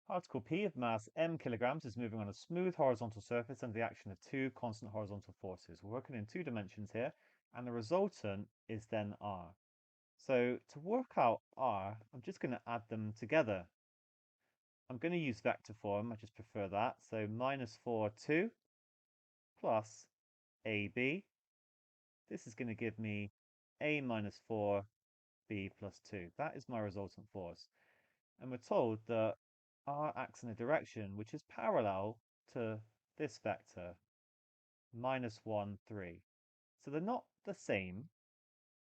Particle P of mass m kilograms is moving on a smooth horizontal surface under the action of two constant horizontal forces. We're working in 2 dimensions here, and the resultant is then r. So to work out r, I'm just going to add them together. I'm going to use vector form, I just prefer that. So minus 4, 2 plus ab. This is going to give me a minus 4, b plus 2. That is my resultant force. And we're told that r acts in a direction which is parallel to this vector, minus 1, 3. So they're not the same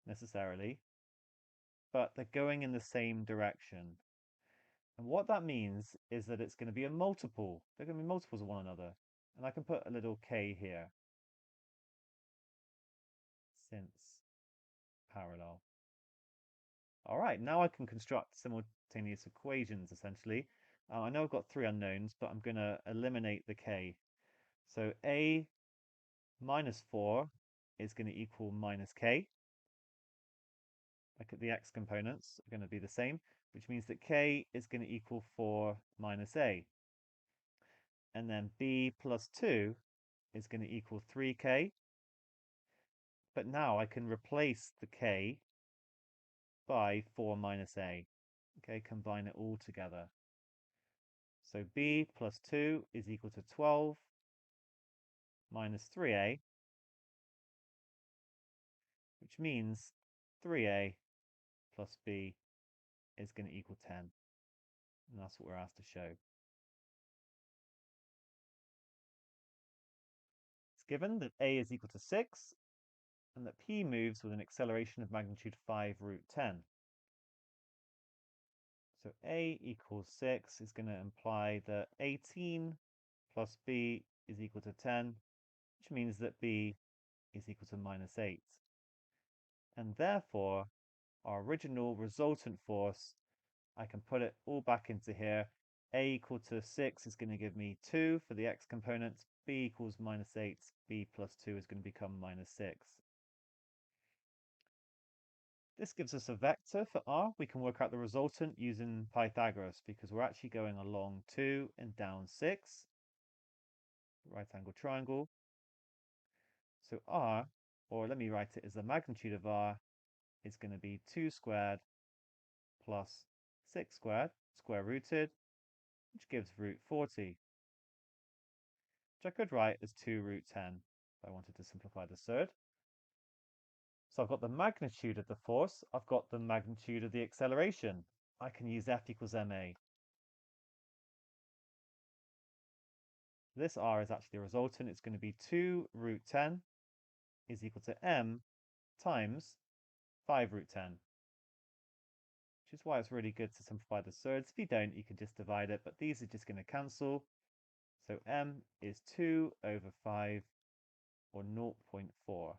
necessarily, but they're going in the same direction. And what that means is that it's going to be a multiple. They're going to be multiples of one another. And I can put a little k here, since parallel. All right, now I can construct simultaneous equations, essentially. I know I've got 3 unknowns, but I'm going to eliminate the k. So a minus 4 is going to equal minus k. Look at the x components are going to be the same, which means that k is going to equal 4 minus a. And then b plus 2 is going to equal 3k. But now I can replace the k by 4 minus a. Okay, combine it all together. So b plus 2 is equal to 12 minus 3a, which means 3a plus b is going to equal 10. And that's what we're asked to show. It's given that a is equal to 6 and that p moves with an acceleration of magnitude 5 root 10. So a equals 6 is going to imply that 18 plus b is equal to 10, which means that b is equal to minus 8. And therefore, our original resultant force, I can put it all back into here. A equal to 6 is going to give me 2 for the x component. B equals minus 8. B plus 2 is going to become minus 6. This gives us a vector for r. We can work out the resultant using Pythagoras because we're actually going along 2 and down 6. Right angle triangle. So r, or let me write it as the magnitude of r, is going to be 2 squared plus 6 squared, square rooted, which gives root 40, which I could write as 2 root 10 if I wanted to simplify the third. So I've got the magnitude of the force, I've got the magnitude of the acceleration. I can use F equals ma. This r is actually a resultant. It's going to be 2 root 10 is equal to m times 5 root 10. Which is why it's really good to simplify the thirds. If you don't, you can just divide it, but these are just going to cancel. So m is 2 over 5, or 0.4.